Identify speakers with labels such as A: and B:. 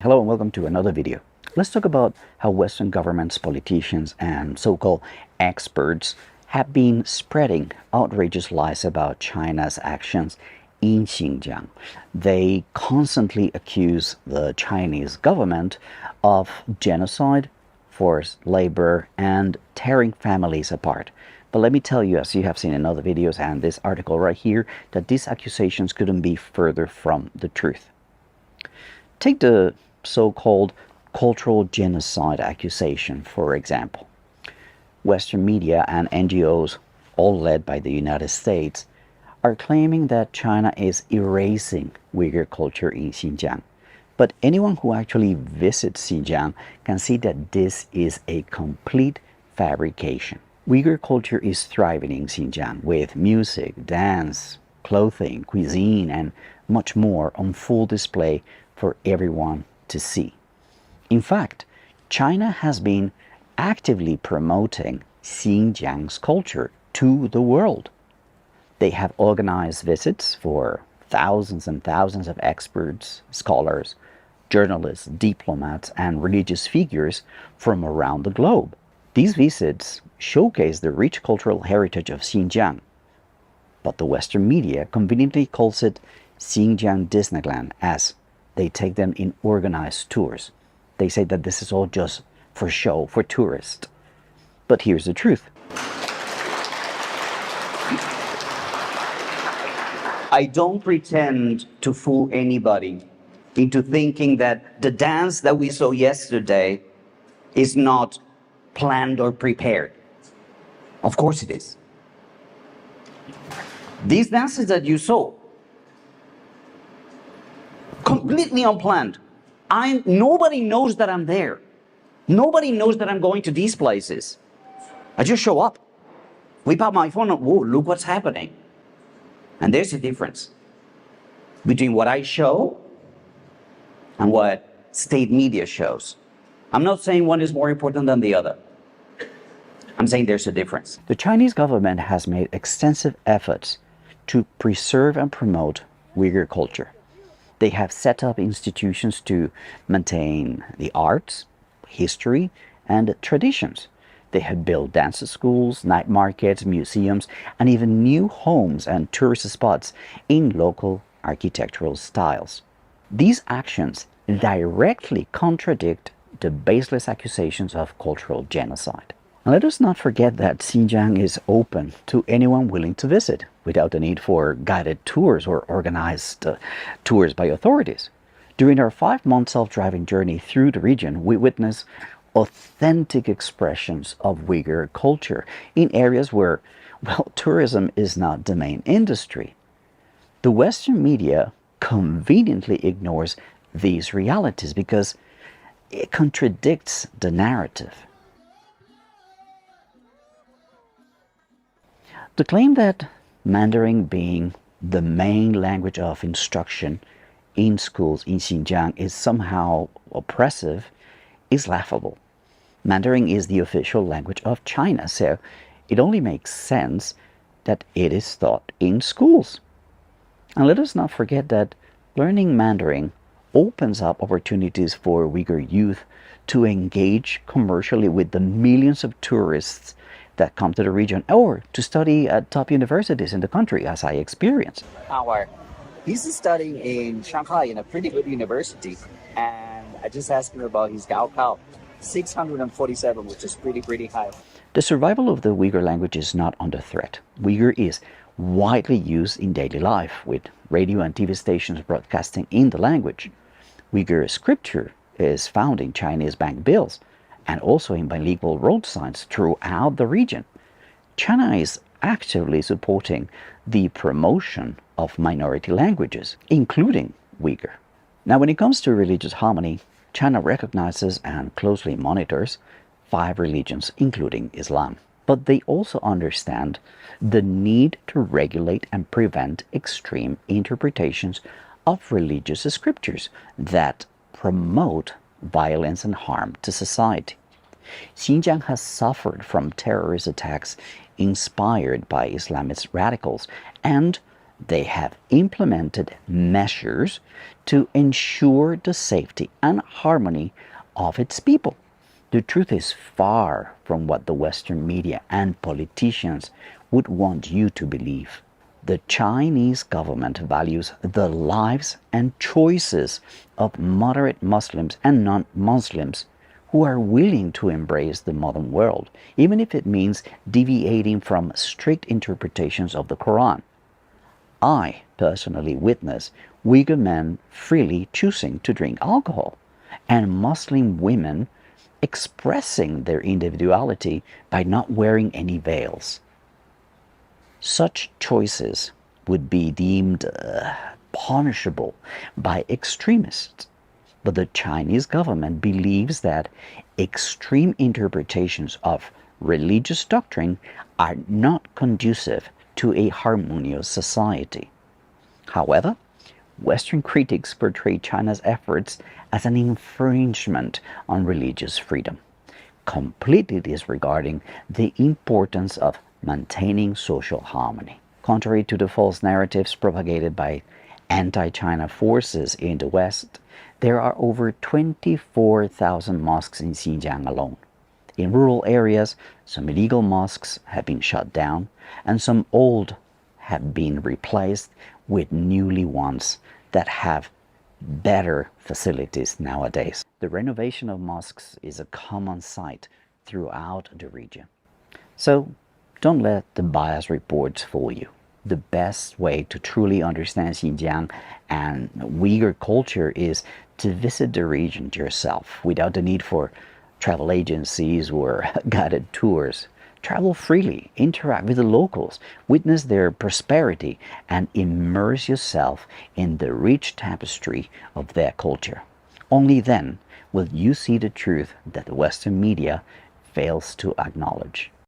A: Hello and welcome to another video. Let's talk about how Western governments, politicians, and so-called experts have been spreading outrageous lies about China's actions in Xinjiang. They constantly accuse the Chinese government of genocide, forced labor, and tearing families apart. But let me tell you, as you have seen in other videos and this article right here, that these accusations couldn't be further from the truth. Take the so-called cultural genocide accusation, for example. Western media and NGOs, all led by the United States, are claiming that China is erasing Uyghur culture in Xinjiang. But anyone who actually visits Xinjiang can see that this is a complete fabrication. Uyghur culture is thriving in Xinjiang with music, dance, clothing, cuisine, and much more on full display for everyone to see. In fact, China has been actively promoting Xinjiang's culture to the world. They have organized visits for thousands and thousands of experts, scholars, journalists, diplomats, and religious figures from around the globe. These visits showcase the rich cultural heritage of Xinjiang, but the Western media conveniently calls it Xinjiang Disneyland, as they take them in organized tours. They say that this is all just for show, for tourists. But here's the truth. I don't pretend to fool anybody into thinking that the dance that we saw yesterday is not planned or prepared. Of course it is. These dances that you saw, completely unplanned. Nobody knows that I'm there. Nobody knows that I'm going to these places. I just show up, whip out my phone, and whoa, look what's happening. And there's a difference between what I show and what state media shows. I'm not saying one is more important than the other. I'm saying there's a difference. The Chinese government has made extensive efforts to preserve and promote Uyghur culture. They have set up institutions to maintain the arts, history, and traditions. They have built dance schools, night markets, museums, and even new homes and tourist spots in local architectural styles. These actions directly contradict the baseless accusations of cultural genocide. And let us not forget that Xinjiang is open to anyone willing to visit without the need for guided tours or organized tours by authorities. During our 5-month self-driving journey through the region, we witnessed authentic expressions of Uyghur culture in areas where, well, tourism is not the main industry. The Western media conveniently ignores these realities because it contradicts the narrative. The claim that Mandarin being the main language of instruction in schools in Xinjiang is somehow oppressive is laughable. Mandarin is the official language of China, so it only makes sense that it is taught in schools. And let us not forget that learning Mandarin opens up opportunities for Uyghur youth to engage commercially with the millions of tourists that come to the region, or to study at top universities in the country, as I experienced.
B: He's studying in Shanghai in a pretty good university, and I just asked him about his Gaokao, 647, which is pretty high.
A: The survival of the Uyghur language is not under threat. Uyghur is widely used in daily life, with radio and TV stations broadcasting in the language. Uyghur scripture is found in Chinese bank bills and also in bilingual road signs throughout the region. China is actively supporting the promotion of minority languages, including Uyghur. Now, when it comes to religious harmony, China recognizes and closely monitors 5 religions, including Islam. But they also understand the need to regulate and prevent extreme interpretations of religious scriptures that promote violence and harm to society. Xinjiang has suffered from terrorist attacks inspired by Islamist radicals, and They have implemented measures to ensure the safety and harmony of its people. The truth is far from what the Western media and politicians would want you to believe. The Chinese government values the lives and choices of moderate Muslims and non Muslims who are willing to embrace the modern world, even if it means deviating from strict interpretations of the Quran. I personally witnessed Uyghur men freely choosing to drink alcohol and Muslim women expressing their individuality by not wearing any veils. Such choices would be deemed punishable by extremists. But the Chinese government believes that extreme interpretations of religious doctrine are not conducive to a harmonious society. However, Western critics portray China's efforts as an infringement on religious freedom, completely disregarding the importance of maintaining social harmony. Contrary to the false narratives propagated by anti-China forces in the West, there are over 24,000 mosques in Xinjiang alone. In rural areas, some illegal mosques have been shut down, and some old have been replaced with newly ones that have better facilities nowadays. The renovation of mosques is a common sight throughout the region. So don't let the biased reports fool you. The best way to truly understand Xinjiang and Uyghur culture is to visit the region yourself without the need for travel agencies or guided tours. Travel freely, interact with the locals, witness their prosperity, and immerse yourself in the rich tapestry of their culture. Only then will you see the truth that the Western media fails to acknowledge.